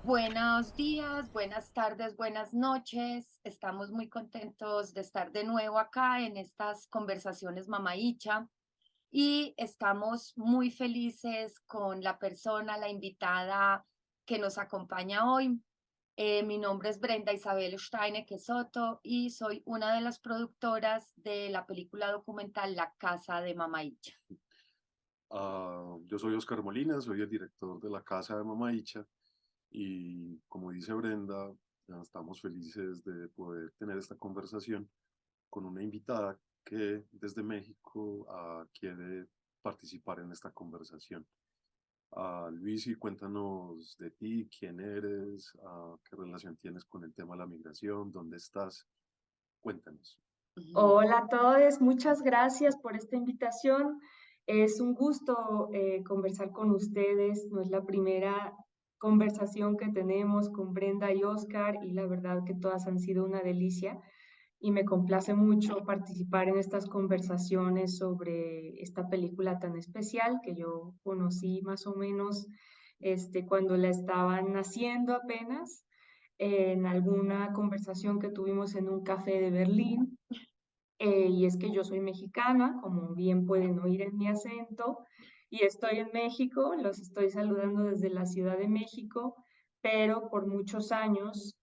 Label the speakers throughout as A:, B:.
A: Buenos días, buenas tardes, buenas noches. Estamos muy contentos de estar de nuevo acá en estas conversaciones Mamaícha y estamos muy felices con la persona, la invitada que nos acompaña hoy. Mi nombre es Brenda Isabel Steinecke Soto y soy una de las productoras de la película documental La Casa de Mamaícha.
B: Yo soy Oscar Molina, soy el director de la Casa de Mamaicha y como dice Brenda, estamos felices de poder tener esta conversación con una invitada que desde México quiere participar en esta conversación. Luisi, cuéntanos de ti, quién eres, qué relación tienes con el tema de la migración, dónde estás, cuéntanos.
C: Hola a todos, muchas gracias por esta invitación. Es un gusto conversar con ustedes. No es la primera conversación que tenemos con Brenda y Oscar y la verdad que todas han sido una delicia y me complace mucho participar en estas conversaciones sobre esta película tan especial que yo conocí más o menos cuando la estaban haciendo apenas en alguna conversación que tuvimos en un café de Berlín. Y es que yo soy mexicana, como bien pueden oír en mi acento, y estoy en México, los estoy saludando desde la Ciudad de México, pero por muchos años,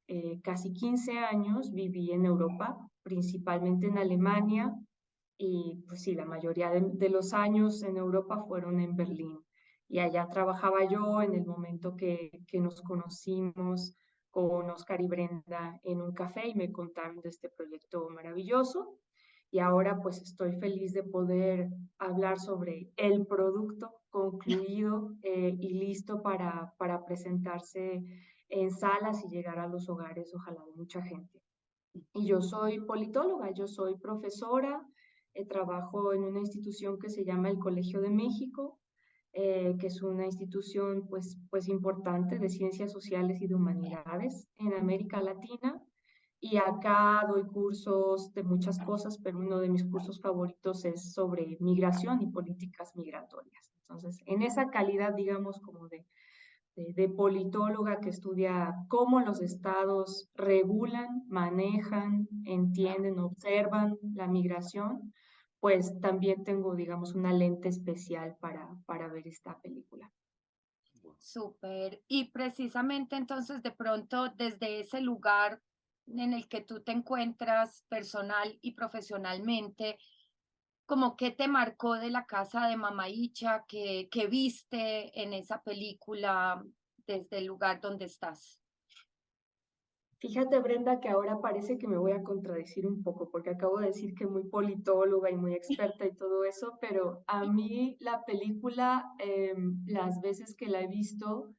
C: casi 15 años, viví en Europa, principalmente en Alemania, y pues sí, la mayoría de los años en Europa fueron en Berlín. Y allá trabajaba yo en el momento que nos conocimos con Oscar y Brenda en un café y me contaron de este proyecto maravilloso. Y ahora pues estoy feliz de poder hablar sobre el producto concluido y listo para presentarse en salas y llegar a los hogares, ojalá de mucha gente. Y yo soy politóloga, yo soy profesora, trabajo en una institución que se llama el Colegio de México, que es una institución pues importante de ciencias sociales y de humanidades en América Latina. Y acá doy cursos de muchas cosas, pero uno de mis cursos favoritos es sobre migración y políticas migratorias. Entonces, en esa calidad, digamos, como de politóloga que estudia cómo los estados regulan, manejan, entienden, observan la migración, pues también tengo, digamos, una lente especial para ver esta película.
A: Súper. Y precisamente entonces de pronto desde ese lugar en el que tú te encuentras personal y profesionalmente, como qué te marcó de la casa de Mamaícha, que viste en esa película desde el lugar donde estás.
C: Fíjate, Brenda, que ahora parece que me voy a contradecir un poco, porque acabo de decir que muy politóloga y muy experta y todo eso, pero a mí la película, las veces que la he visto,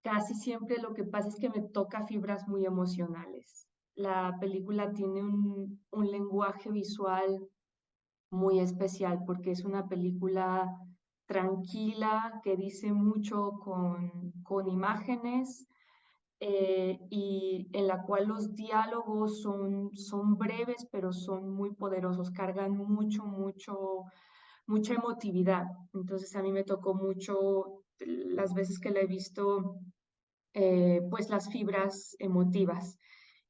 C: casi siempre lo que pasa es que me toca fibras muy emocionales. La película tiene un lenguaje visual muy especial porque es una película tranquila que dice mucho con imágenes y en la cual los diálogos son breves pero son muy poderosos, cargan mucha emotividad. Entonces a mí me tocó mucho las veces que la he visto pues las fibras emotivas.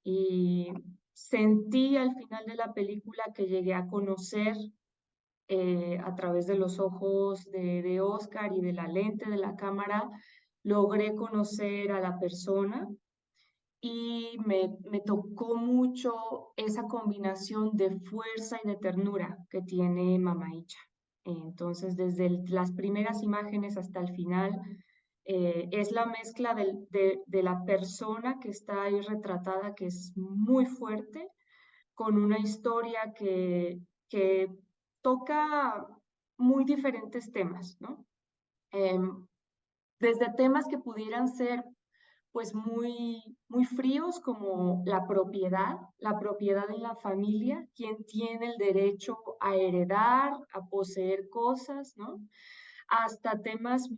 C: Y sentí al final de la película que llegué a conocer a través de los ojos de Oscar y de la lente de la cámara, logré conocer a la persona y me tocó mucho esa combinación de fuerza y de ternura que tiene Mamaïcha. Entonces, desde las primeras imágenes hasta el final, es la mezcla de la persona que está ahí retratada, que es muy fuerte, con una historia que toca muy diferentes temas, ¿no? Em, Desde temas que pudieran ser pues muy fríos como la propiedad en la familia, quién tiene el derecho a heredar, a poseer cosas, ¿no? Hasta temas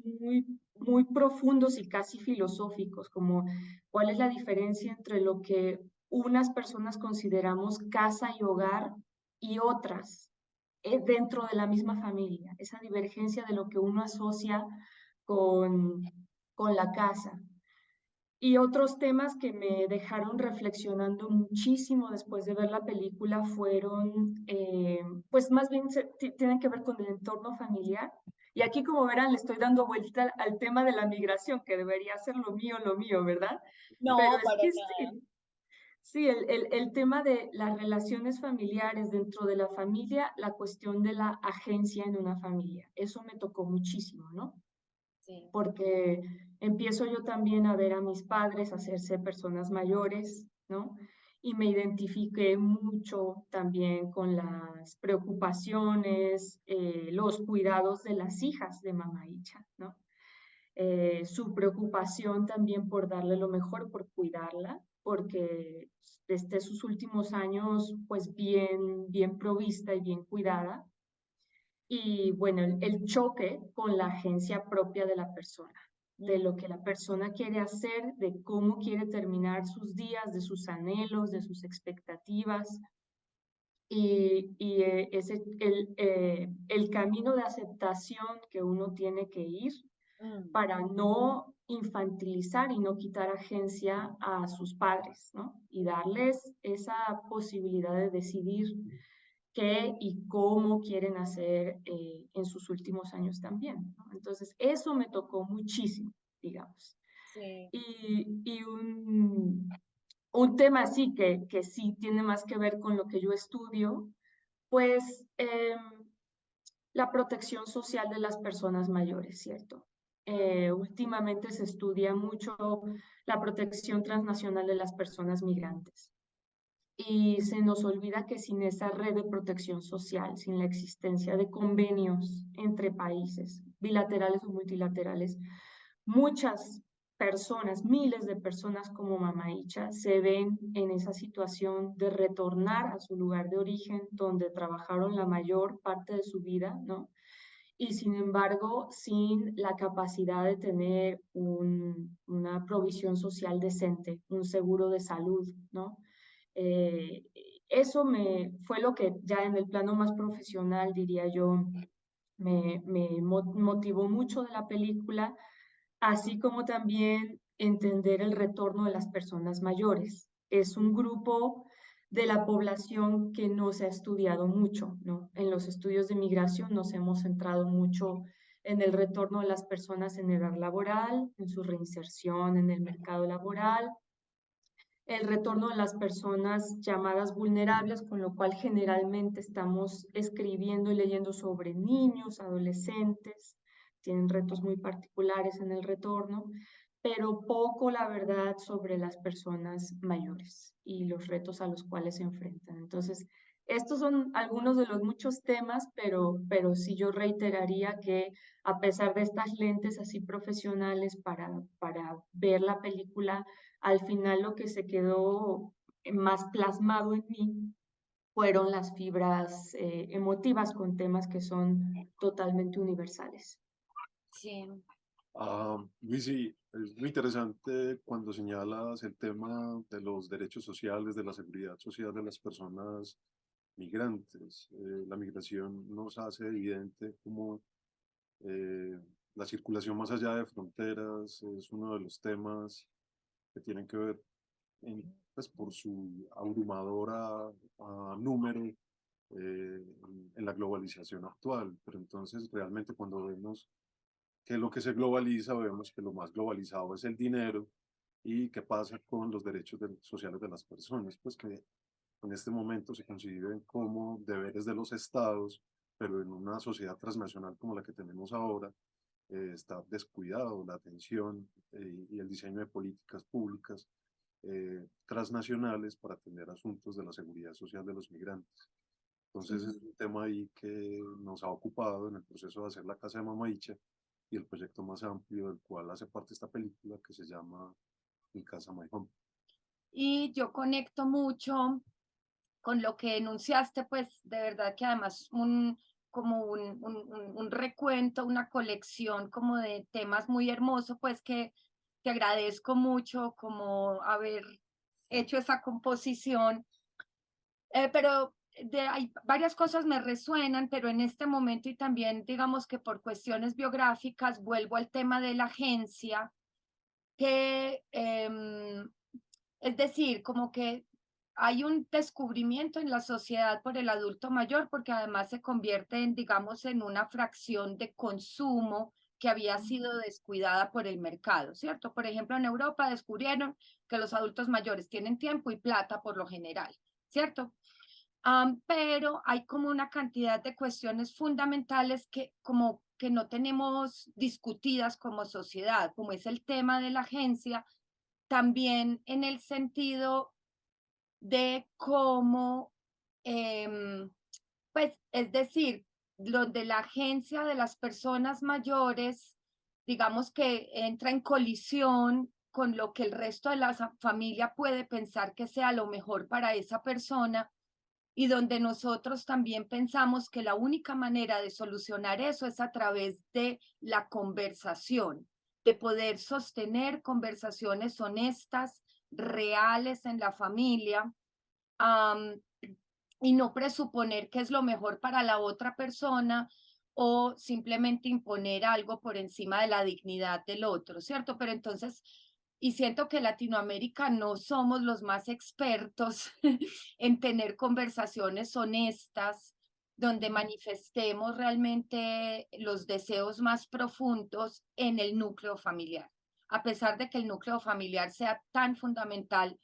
C: muy profundos y casi filosóficos, como cuál es la diferencia entre lo que unas personas consideramos casa y hogar y otras dentro de la misma familia, esa divergencia de lo que uno asocia con, con la casa. Y otros temas que me dejaron reflexionando muchísimo después de ver la película fueron, pues más bien tienen que ver con el entorno familiar. Y aquí, como verán, le estoy dando vuelta al tema de la migración, que debería ser lo mío, ¿verdad? Pero
A: No,
C: es
A: para
C: que
A: nada.
C: sí, el tema de las relaciones familiares dentro de la familia, la cuestión de la agencia en una familia, eso me tocó muchísimo, ¿no?
A: Sí.
C: Porque empiezo yo también a ver a mis padres hacerse personas mayores, ¿no? Y me identifiqué mucho también con las preocupaciones, los cuidados de las hijas de Mamá Icha, ¿no? Su preocupación también por darle lo mejor, por cuidarla, porque desde sus últimos años, pues bien provista y bien cuidada. Y bueno, el choque con la agencia propia de la persona, de lo que la persona quiere hacer, de cómo quiere terminar sus días, de sus anhelos, de sus expectativas. El camino de aceptación que uno tiene que ir
A: Mm,
C: para no infantilizar y no quitar agencia a sus padres, ¿no? Y darles esa posibilidad de decidir qué y cómo quieren hacer en sus últimos años también, ¿no? Entonces, eso me tocó muchísimo, digamos.
A: sí.
C: Y un tema así que sí tiene más que ver con lo que yo estudio, pues la protección social de las personas mayores, ¿cierto? Últimamente se estudia mucho la protección transnacional de las personas migrantes. Y se nos olvida que sin esa red de protección social, sin la existencia de convenios entre países, bilaterales o multilaterales, muchas personas, miles de personas como Mama Icha, se ven en esa situación de retornar a su lugar de origen, donde trabajaron la mayor parte de su vida, ¿no? Y sin embargo, sin la capacidad de tener una provisión social decente, un seguro de salud, ¿no? Eh, Eso fue lo que ya en el plano más profesional, diría yo, me motivó mucho de la película, así como también entender el retorno de las personas mayores. Es un grupo de la población que no se ha estudiado mucho, ¿no? En los estudios de migración nos hemos centrado mucho en el retorno de las personas en edad laboral, en su reinserción en el mercado laboral, el retorno de las personas llamadas vulnerables, con lo cual generalmente estamos escribiendo y leyendo sobre niños, adolescentes, tienen retos muy particulares en el retorno, pero poco, la verdad, sobre las personas mayores y los retos a los cuales se enfrentan. Entonces, estos son algunos de los muchos temas, pero sí yo reiteraría que a pesar de estas lentes así profesionales para ver la película, al final lo que se quedó más plasmado en mí fueron las fibras emotivas con temas que son totalmente universales.
A: Sí.
B: Luis, sí, es muy interesante cuando señalas el tema de los derechos sociales, de la seguridad social de las personas migrantes. La migración nos hace evidente como eh, la circulación más allá de fronteras es uno de los temas que tienen que ver pues, por su abrumadora número en la globalización actual. Pero entonces realmente cuando vemos que lo que se globaliza, vemos que lo más globalizado es el dinero y qué pasa con los derechos sociales de las personas, pues que en este momento se conciben como deberes de los estados, pero en una sociedad transnacional como la que tenemos ahora, está descuidado la atención y el diseño de políticas públicas transnacionales para atender asuntos de la seguridad social de los migrantes. Entonces
A: Sí.
B: es un tema ahí que nos ha ocupado en el proceso de hacer la Casa de Mama Icha y el proyecto más amplio del cual hace parte esta película que se llama Mi Casa My Home.
A: Y yo conecto mucho con lo que enunciaste, pues de verdad que además como un recuento, una colección como de temas muy hermoso, pues que te agradezco mucho como haber hecho esa composición, pero hay varias cosas me resuenan, pero en este momento y también digamos que por cuestiones biográficas vuelvo al tema de la agencia que, es decir, como que hay un descubrimiento en la sociedad por el adulto mayor, porque además se convierte en, digamos, en una fracción de consumo que había sido descuidada por el mercado, ¿cierto? Por ejemplo, en Europa descubrieron que los adultos mayores tienen tiempo y plata por lo general, ¿cierto? Pero hay como una cantidad de cuestiones fundamentales que como que no tenemos discutidas como sociedad, como es el tema de la agencia, también en el sentido de cómo, pues, es decir, donde la agencia de las personas mayores, digamos que entra en colisión con lo que el resto de la familia puede pensar que sea lo mejor para esa persona y donde nosotros también pensamos que la única manera de solucionar eso es a través de la conversación, de poder sostener conversaciones honestas, reales en la familia, am, y no presuponer que es lo mejor para la otra persona o simplemente imponer algo por encima de la dignidad del otro, ¿cierto? Pero entonces, y siento que Latinoamérica no somos los más expertos en tener conversaciones honestas donde manifestemos realmente los deseos más profundos en el núcleo familiar, a pesar de que el núcleo familiar sea tan fundamental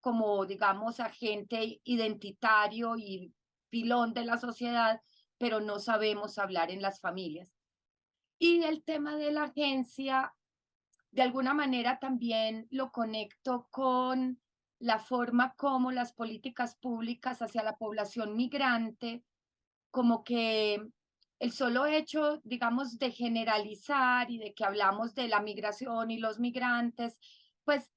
A: como, digamos, agente identitario y pilón de la sociedad, pero no sabemos hablar en las familias. Y el tema de la agencia, de alguna manera también lo conecto con la forma como las políticas públicas hacia la población migrante, como que el solo hecho, digamos, de generalizar y de que hablamos de la migración y los migrantes, pues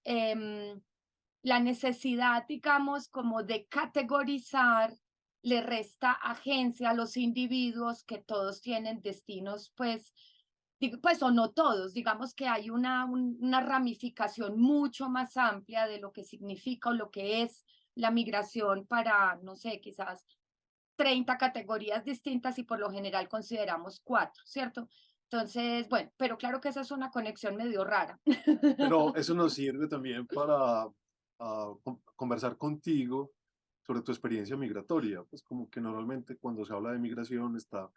A: la necesidad, digamos, como de categorizar le resta agencia a los individuos que todos tienen destinos, pues, pues o no todos, digamos que hay una ramificación mucho más amplia de lo que significa o lo que es la migración para, no sé, quizás 30 categorías distintas y por lo general consideramos cuatro, ¿cierto? Entonces, bueno, pero claro que esa es una conexión medio rara.
B: Pero eso nos sirve también para conversar contigo sobre tu experiencia migratoria, pues como que normalmente cuando se habla de migración está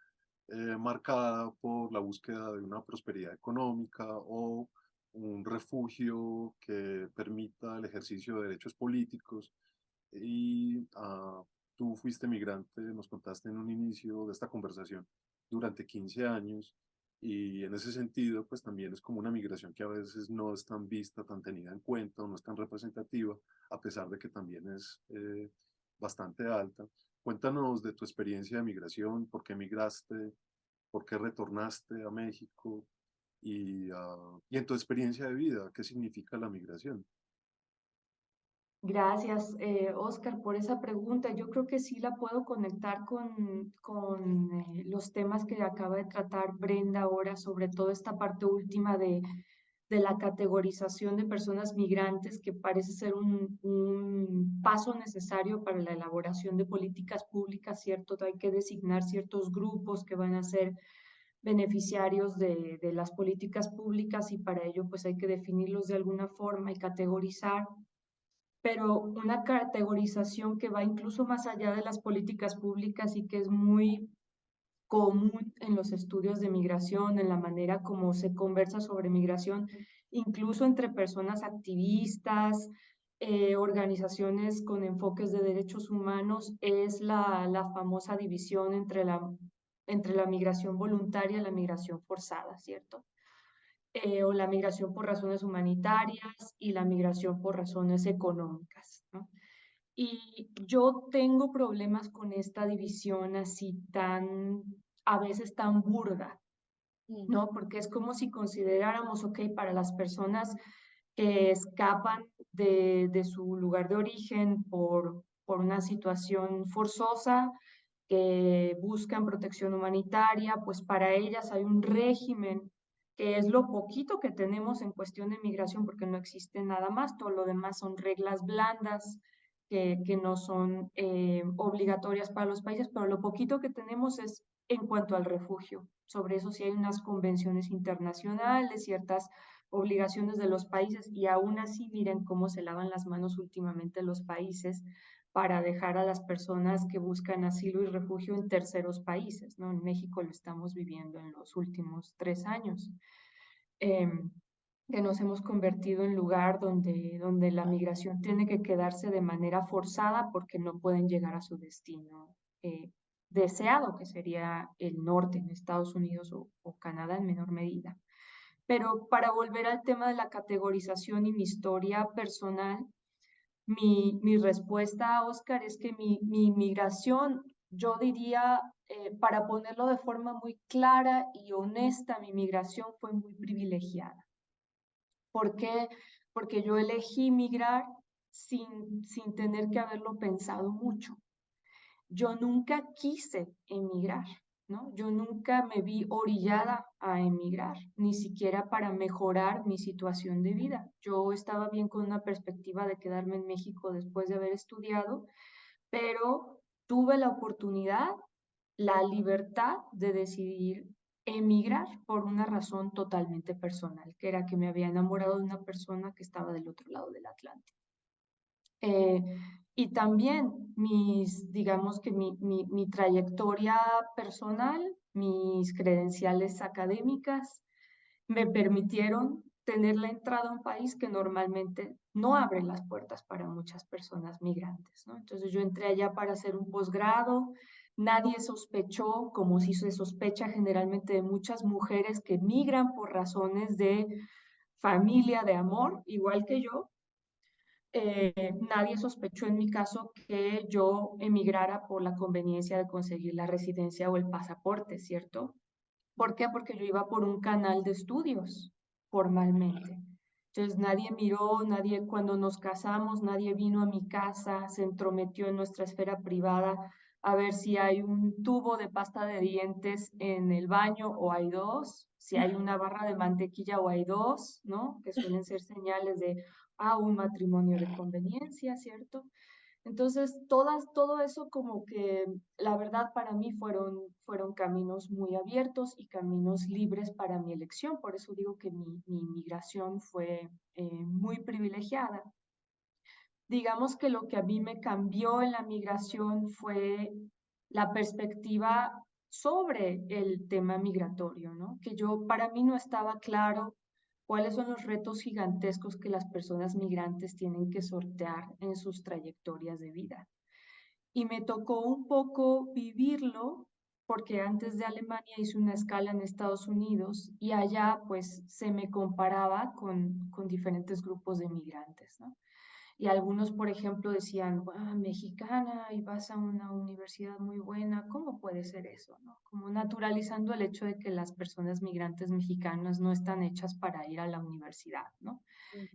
B: marcada por la búsqueda de una prosperidad económica o un refugio que permita el ejercicio de derechos políticos. Y tú fuiste migrante, nos contaste en un inicio de esta conversación, durante 15 años. Y en ese sentido, pues también es como una migración que a veces no es tan vista, tan tenida en cuenta, o no es tan representativa, a pesar de que también es bastante alta. Cuéntanos de tu experiencia de migración, por qué migraste, por qué retornaste a México y en tu experiencia de vida, ¿qué significa la migración?
C: Gracias, Oscar, por esa pregunta. Yo creo que sí la puedo conectar con los temas que acaba de tratar Brenda ahora, sobre todo esta parte última de la categorización de personas migrantes, que parece ser un paso necesario para la elaboración de políticas públicas, ¿cierto? Hay que designar ciertos grupos que van a ser beneficiarios de las políticas públicas y para ello pues hay que definirlos de alguna forma y categorizar, pero una categorización que va incluso más allá de las políticas públicas y que es muy común en los estudios de migración, en la manera como se conversa sobre migración, incluso entre personas activistas, organizaciones con enfoques de derechos humanos, es la famosa división entre la migración voluntaria y la migración forzada, ¿cierto? O la migración por razones humanitarias y la migración por razones económicas, ¿no? Y yo tengo problemas con esta división así tan, a veces tan burda,
A: Mm.
C: ¿no? Porque es como si consideráramos, ok, para las personas que escapan de su lugar de origen por una situación forzosa, que buscan protección humanitaria, pues para ellas hay un régimen que es lo poquito que tenemos en cuestión de migración, porque no existe nada más, todo lo demás son reglas blandas que no son obligatorias para los países, pero lo poquito que tenemos es en cuanto al refugio. Sobre eso sí hay unas convenciones internacionales, ciertas obligaciones de los países y aún así miren cómo se lavan las manos últimamente los países para dejar a las personas que buscan asilo y refugio en terceros países, ¿no? En México lo estamos viviendo en los últimos 3 años, que nos hemos convertido en lugar donde la migración tiene que quedarse de manera forzada porque no pueden llegar a su destino deseado, que sería el norte, en Estados Unidos o Canadá en menor medida. Pero para volver al tema de la categorización y mi historia personal, mi respuesta, Oscar, es que mi migración, yo diría, para ponerlo de forma muy clara y honesta, mi migración fue muy privilegiada. ¿Por qué? Porque yo elegí migrar sin tener que haberlo pensado mucho. Yo nunca quise emigrar, ¿no? Yo nunca me vi orillada a emigrar, ni siquiera para mejorar mi situación de vida. Yo estaba bien con una perspectiva de quedarme en México después de haber estudiado, pero tuve la oportunidad, la libertad de decidir emigrar por una razón totalmente personal, que era que me había enamorado de una persona que estaba del otro lado del Atlántico. Y también digamos que mi trayectoria personal, mis credenciales académicas, me permitieron tener la entrada a un país que normalmente no abre las puertas para muchas personas migrantes, ¿no? Entonces yo entré allá para hacer un posgrado, nadie sospechó, como si se sospecha generalmente de muchas mujeres que migran por razones de familia, de amor, igual que yo. Nadie sospechó en mi caso que yo emigrara por la conveniencia de conseguir la residencia o el pasaporte, ¿cierto? ¿Por qué? Porque yo iba por un canal de estudios formalmente. Entonces nadie miró, nadie cuando nos casamos, nadie vino a mi casa, se entrometió en nuestra esfera privada a ver si hay un tubo de pasta de dientes en el baño o hay dos, si hay una barra de mantequilla o hay dos, ¿no? Que suelen ser señales de, un matrimonio de conveniencia, ¿cierto? Entonces, todo eso como que la verdad para mí fueron caminos muy abiertos y caminos libres para mi elección. Por eso digo que mi migración fue muy privilegiada. Digamos que lo que a mí me cambió en la migración fue la perspectiva sobre el tema migratorio, ¿no? Que para mí no estaba claro cuáles son los retos gigantescos que las personas migrantes tienen que sortear en sus trayectorias de vida. Y me tocó un poco vivirlo porque antes de Alemania hice una escala en Estados Unidos y allá pues se me comparaba con diferentes grupos de migrantes, ¿no? Y algunos, por ejemplo, decían, mexicana y vas a una universidad muy buena, ¿cómo puede ser eso? ¿No? Como naturalizando el hecho de que las personas migrantes mexicanas no están hechas para ir a la universidad, ¿no?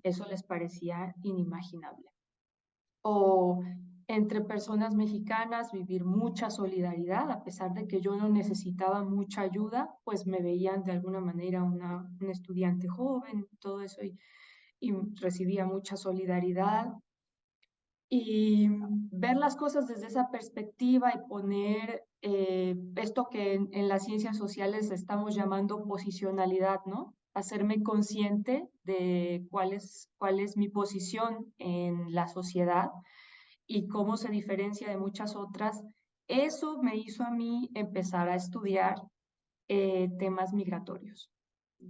C: Eso les parecía inimaginable. O entre personas mexicanas vivir mucha solidaridad, a pesar de que yo no necesitaba mucha ayuda, pues me veían de alguna manera una estudiante joven, todo eso, y recibía mucha solidaridad. Y ver las cosas desde esa perspectiva y poner esto que en las ciencias sociales estamos llamando posicionalidad, ¿no? Hacerme consciente de cuál es mi posición en la sociedad y cómo se diferencia de muchas otras. Eso me hizo a mí empezar a estudiar temas migratorios,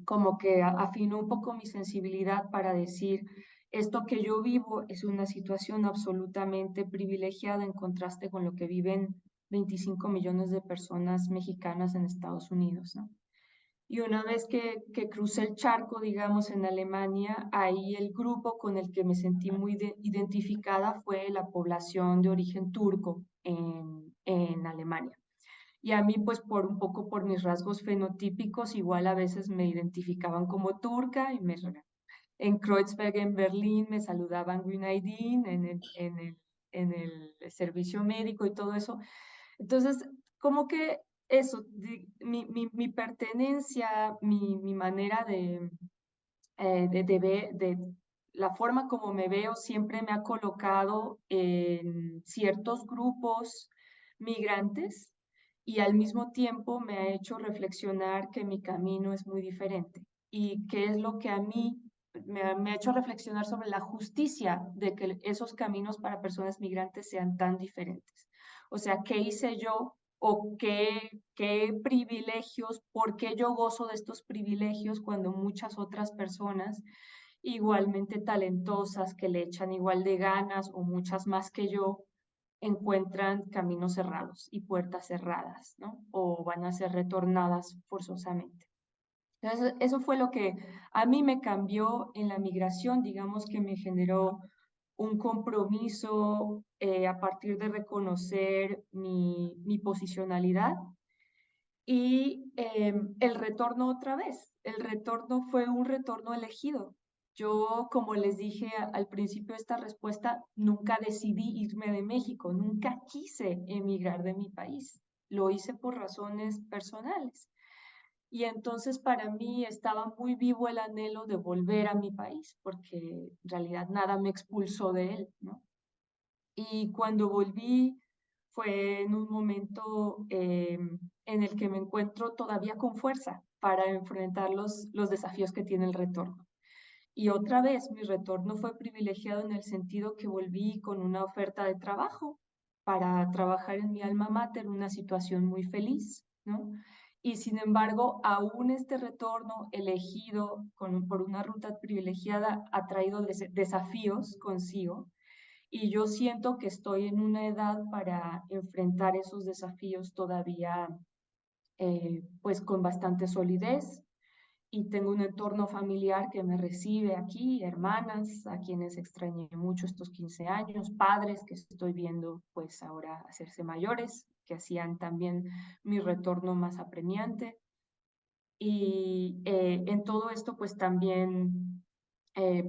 C: como que afinó un poco mi sensibilidad para decir, esto que yo vivo es una situación absolutamente privilegiada en contraste con lo que viven 25 millones de personas mexicanas en Estados Unidos, ¿no? Y una vez que crucé el charco, digamos, en Alemania, ahí el grupo con el que me sentí muy identificada fue la población de origen turco en Alemania. Y a mí, pues un poco por mis rasgos fenotípicos, igual a veces me identificaban como turca y en Kreuzberg, en Berlín, me saludaban Günaydin en el servicio médico y todo eso. Entonces, como que eso, mi pertenencia, mi manera de ver, la forma como me veo siempre me ha colocado en ciertos grupos migrantes y al mismo tiempo me ha hecho reflexionar que mi camino es muy diferente. y qué es lo que a mí me ha hecho reflexionar sobre la justicia de que esos caminos para personas migrantes sean tan diferentes. O sea, ¿qué hice yo o qué privilegios, por qué yo gozo de estos privilegios cuando muchas otras personas igualmente talentosas, que le echan igual de ganas o muchas más que yo, encuentran caminos cerrados y puertas cerradas, ¿no? O van a ser retornadas forzosamente? Entonces, eso fue lo que a mí me cambió en la migración, digamos que me generó un compromiso a partir de reconocer mi posicionalidad y el retorno otra vez. El retorno fue un retorno elegido. Yo, como les dije al principio de esta respuesta, nunca decidí irme de México, nunca quise emigrar de mi país. Lo hice por razones personales. Y entonces para mí estaba muy vivo el anhelo de volver a mi país, porque en realidad nada me expulsó de él, ¿no? Y cuando volví fue en un momento en el que me encuentro todavía con fuerza para enfrentar los desafíos que tiene el retorno. Y otra vez, mi retorno fue privilegiado en el sentido que volví con una oferta de trabajo para trabajar en mi alma mater, una situación muy feliz, ¿no? Y sin embargo, aún este retorno elegido por una ruta privilegiada ha traído desafíos consigo, y yo siento que estoy en una edad para enfrentar esos desafíos todavía pues con bastante solidez, y tengo un entorno familiar que me recibe aquí, hermanas a quienes extrañé mucho estos 15 años, padres que estoy viendo pues ahora hacerse mayores, que hacían también mi retorno más apremiante. Y en todo esto pues también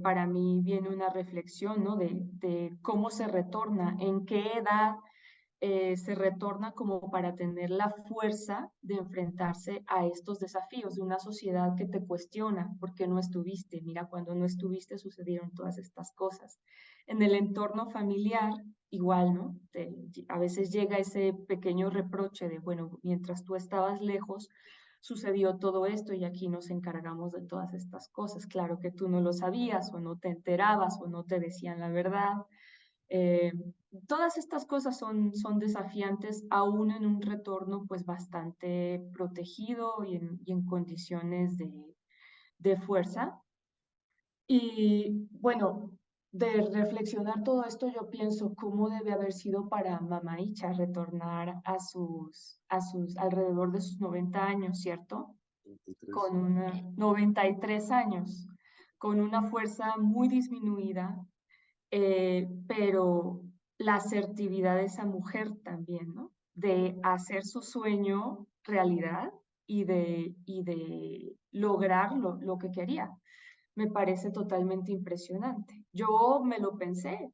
C: para mí viene una reflexión, ¿no? De cómo se retorna, en qué edad se retorna como para tener la fuerza de enfrentarse a estos desafíos de una sociedad que te cuestiona por qué no estuviste. Mira, cuando no estuviste sucedieron todas estas cosas. En el entorno familiar, igual, ¿no? A veces llega ese pequeño reproche de, bueno, mientras tú estabas lejos, sucedió todo esto y aquí nos encargamos de todas estas cosas. Claro que tú no lo sabías o no te enterabas o no te decían la verdad. Eh, Todas estas cosas son desafiantes aún en un retorno pues bastante protegido y en condiciones de fuerza. Y bueno, de reflexionar todo esto, yo pienso cómo debe haber sido para Mama Icha retornar a sus alrededor de sus 90 años, ¿cierto?
B: 23.
C: Con una 93 años, con una fuerza muy disminuida, pero la asertividad de esa mujer también, ¿no? De hacer su sueño realidad y de lograr lo que quería. Me parece totalmente impresionante. Yo me lo pensé,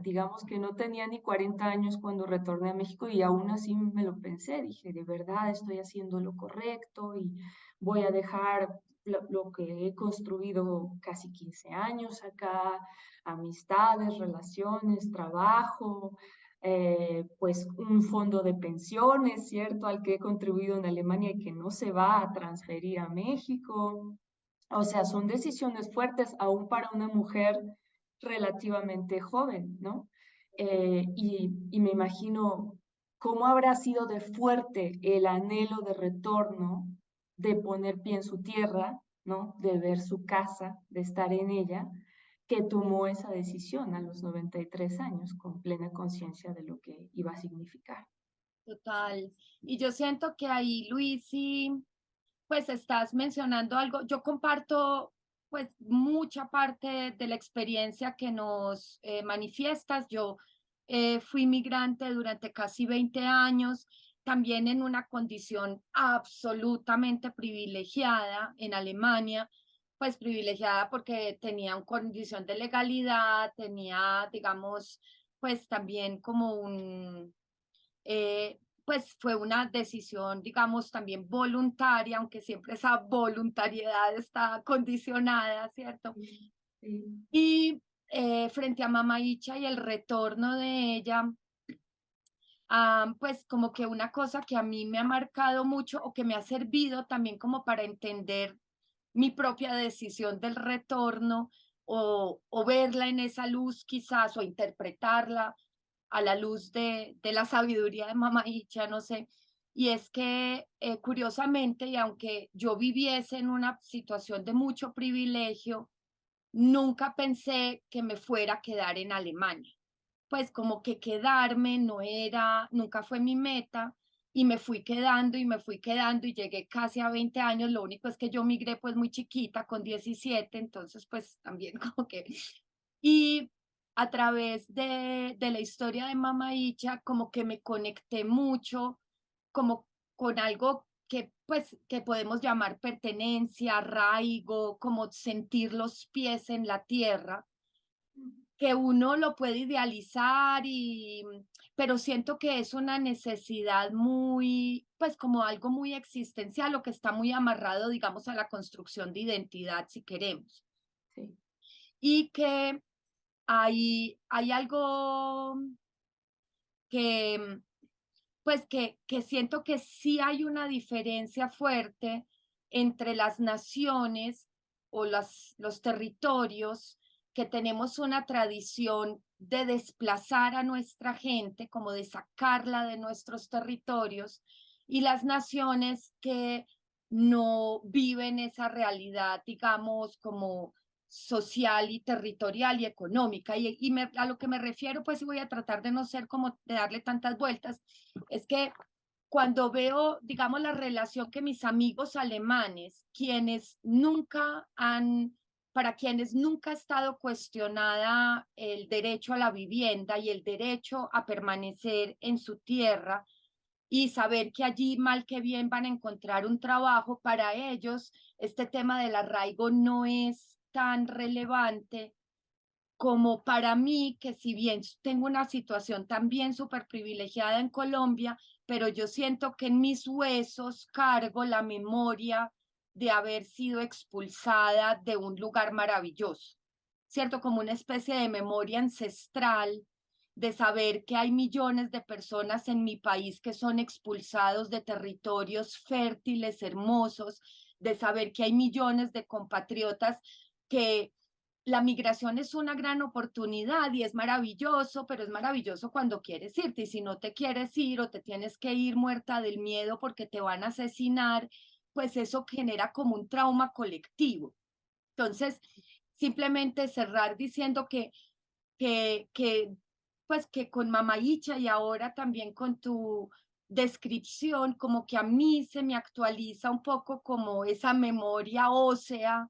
C: digamos que no tenía ni 40 años cuando retorné a México y aún así me lo pensé. Dije, de verdad estoy haciendo lo correcto y voy a dejar lo que he construido casi 15 años acá, amistades, relaciones, trabajo, pues un fondo de pensiones, ¿cierto? Al que he contribuido en Alemania y que no se va a transferir a México. O sea, son decisiones fuertes aún para una mujer relativamente joven, ¿no? Y me imagino cómo habrá sido de fuerte el anhelo de retorno, de poner pie en su tierra, ¿no? De ver su casa, de estar en ella, que tomó esa decisión a los 93 años con plena conciencia de lo que iba a significar.
A: Total. Y yo siento que ahí, Luis, sí, pues estás mencionando algo. Yo comparto pues mucha parte de la experiencia que nos manifiestas. Yo fui migrante durante casi 20 años, también en una condición absolutamente privilegiada en Alemania, pues privilegiada porque tenía una condición de legalidad, tenía, digamos, pues también como pues fue una decisión, digamos, también voluntaria, aunque siempre esa voluntariedad está condicionada, ¿cierto?
C: Sí.
A: Y frente a Mama Icha y el retorno de ella, pues como que una cosa que a mí me ha marcado mucho o que me ha servido también como para entender mi propia decisión del retorno o verla en esa luz quizás o interpretarla a la luz de la sabiduría de Mama Icha, no sé. Y es que curiosamente, y aunque yo viviese en una situación de mucho privilegio, nunca pensé que me fuera a quedar en Alemania. Pues como que quedarme no era, nunca fue mi meta y me fui quedando y me fui quedando y llegué casi a 20 años. Lo único es que yo migré pues muy chiquita, con 17, entonces pues también como que... Y a través de la historia de Mama Icha, como que me conecté mucho, como con algo que pues que podemos llamar pertenencia, arraigo, como sentir los pies en la tierra, que uno lo puede idealizar y pero siento que es una necesidad muy, pues como algo muy existencial o que está muy amarrado, digamos, a la construcción de identidad, si queremos.
C: Sí,
A: Y que hay algo que, pues que siento que sí hay una diferencia fuerte entre las naciones o los territorios que tenemos una tradición de desplazar a nuestra gente, como de sacarla de nuestros territorios, y las naciones que no viven esa realidad, digamos, como social y territorial y económica. A lo que me refiero, pues, y voy a tratar de no ser como de darle tantas vueltas, es que cuando veo, digamos, la relación que mis amigos alemanes, para quienes nunca ha estado cuestionada el derecho a la vivienda y el derecho a permanecer en su tierra y saber que allí mal que bien van a encontrar un trabajo, para ellos este tema del arraigo no es tan relevante como para mí, que si bien tengo una situación también súper privilegiada en Colombia, pero yo siento que en mis huesos cargo la memoria de haber sido expulsada de un lugar maravilloso, ¿cierto? Como una especie de memoria ancestral de saber que hay millones de personas en mi país que son expulsados de territorios fértiles, hermosos, de saber que hay millones de compatriotas que la migración es una gran oportunidad y es maravilloso, pero es maravilloso cuando quieres irte y si no te quieres ir o te tienes que ir muerta del miedo porque te van a asesinar, pues eso genera como un trauma colectivo. Entonces, simplemente cerrar diciendo que pues que con Mamayicha y ahora también con tu descripción, como que a mí se me actualiza un poco como esa memoria ósea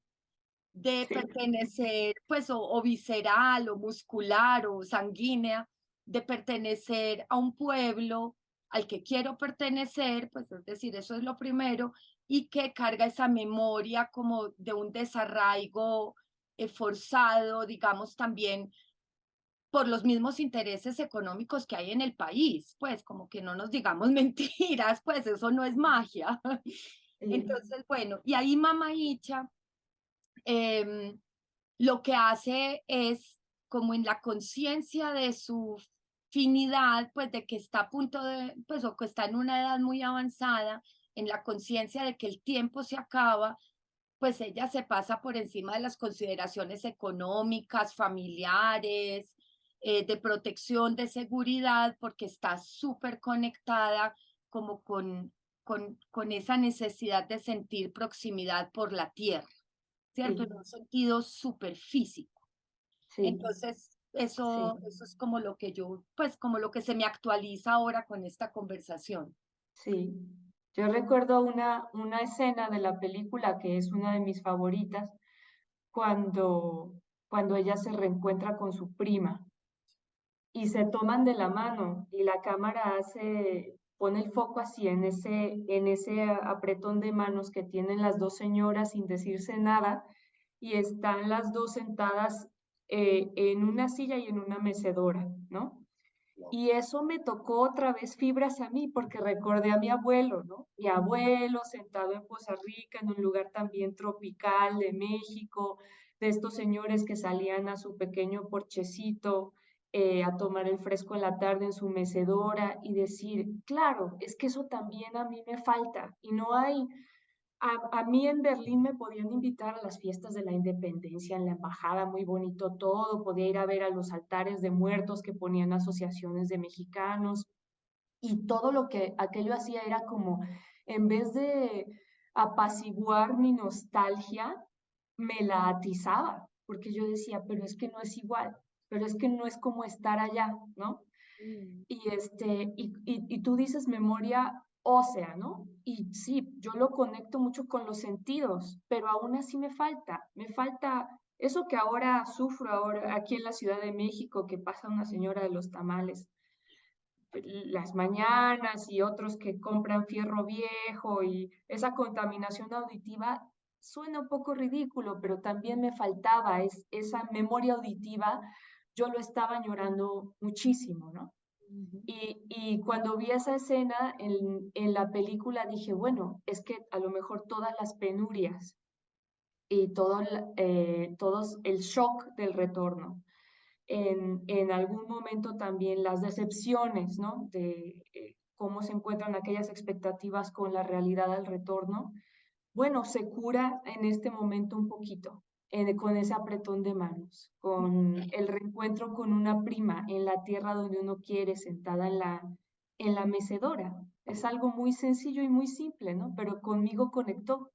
A: de
C: sí,
A: pertenecer, pues, o visceral, o muscular, o sanguínea, de pertenecer a un pueblo al que quiero pertenecer, pues, es decir, eso es lo primero, y que carga esa memoria como de un desarraigo forzado, digamos, también por los mismos intereses económicos que hay en el país, pues, como que no nos digamos mentiras, pues, eso no es magia.
C: sí,
A: Entonces, bueno, y ahí Mama Icha em, lo que hace es, como en la conciencia de su finidad, pues de que está a punto de, pues o que está en una edad muy avanzada, en la conciencia de que el tiempo se acaba, pues ella se pasa por encima de las consideraciones económicas, familiares, de protección, de seguridad, porque está súper conectada como con esa necesidad de sentir proximidad por la tierra, ¿cierto? En
C: sí,
A: un sentido súper físico.
C: sí,
A: Entonces,
C: sí,
A: eso es como lo que yo, pues como lo que se me actualiza ahora con esta conversación.
C: sí. Yo recuerdo una escena de la película que es una de mis favoritas, cuando, cuando ella se reencuentra con su prima y se toman de la mano y la cámara pone el foco así en ese apretón de manos que tienen las dos señoras sin decirse nada y están las dos sentadas en una silla y en una mecedora, ¿no? Y eso me tocó otra vez fibras a mí, porque recordé a mi abuelo, ¿no? Mi abuelo sentado en Poza Rica, en un lugar también tropical de México, de estos señores que salían a su pequeño porchecito a tomar el fresco en la tarde en su mecedora y decir, claro, es que eso también a mí me falta y no hay A mí en Berlín me podían invitar a las fiestas de la independencia, en la embajada, muy bonito todo, podía ir a ver a los altares de muertos que ponían asociaciones de mexicanos, y todo lo que aquello hacía era como, en vez de apaciguar mi nostalgia, me la atizaba, porque yo decía, pero es que no es igual, pero es que no es como estar allá, ¿no?
A: Mm.
C: Y tú dices memoria ósea, ¿no? Y sí, yo lo conecto mucho con los sentidos, pero aún así me falta eso que ahora sufro ahora aquí en la Ciudad de México, que pasa una señora de los tamales las mañanas y otros que compran fierro viejo y esa contaminación auditiva suena un poco ridículo, pero también me faltaba esa memoria auditiva, yo lo estaba añorando muchísimo, ¿no?
A: Ujú.
C: Y cuando vi esa escena en la película dije, bueno, es que a lo mejor todas las penurias y todos el shock del retorno, en algún momento también las decepciones, ¿no? De cómo se encuentran aquellas expectativas con la realidad al retorno. Bueno, se cura en este momento un poquito, con ese apretón de manos, con el reencuentro con una prima en la tierra donde uno quiere, sentada en la mecedora. Es algo muy sencillo y muy simple, ¿no? Pero conmigo conectó.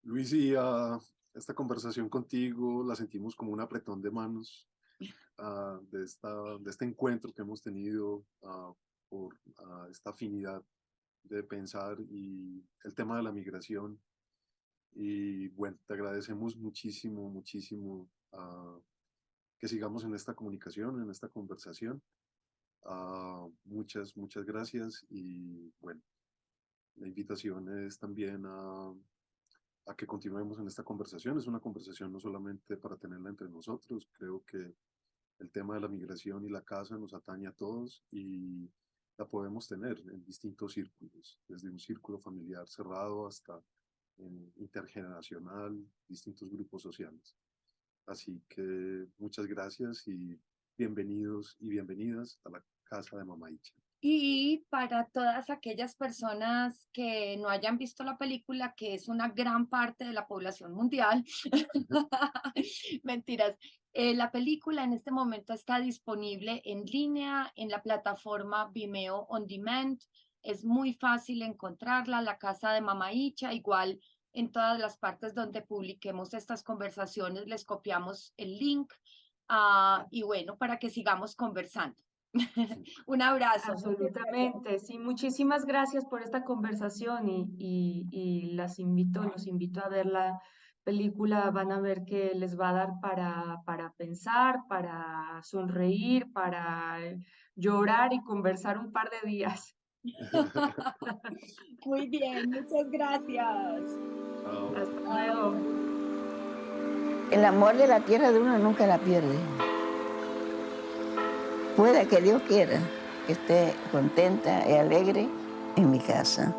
B: Luis, y esta conversación contigo la sentimos como un apretón de manos de este encuentro que hemos tenido por esta afinidad de pensar y el tema de la migración. Y bueno, te agradecemos muchísimo, muchísimo que sigamos en esta comunicación, en esta conversación. Muchas, muchas gracias y bueno, la invitación es también a que continuemos en esta conversación. Es una conversación no solamente para tenerla entre nosotros, creo que el tema de la migración y la casa nos atañe a todos y la podemos tener en distintos círculos, desde un círculo familiar cerrado hasta intergeneracional, distintos grupos sociales. Así que muchas gracias y bienvenidos y bienvenidas a la casa de Mamá Icha.
A: Y para todas aquellas personas que no hayan visto la película, que es una gran parte de la población mundial, mentiras, la película en este momento está disponible en línea en la plataforma Vimeo On Demand. Es muy fácil encontrarla, la casa de Mamá Icha, igual en todas las partes donde publiquemos estas conversaciones les copiamos el link. Y bueno, para que sigamos conversando. Un abrazo, muchas gracias.
C: Absolutamente, sí, muchísimas gracias por esta conversación y los invito a ver la película, van a ver que les va a dar para pensar, para sonreír, para llorar y conversar un par de días.
A: Muy bien, muchas gracias.
B: Chao.
C: Hasta luego.
A: Chao.
D: El amor de la tierra de uno nunca la pierde. Pueda que Dios quiera que esté contenta y alegre en mi casa.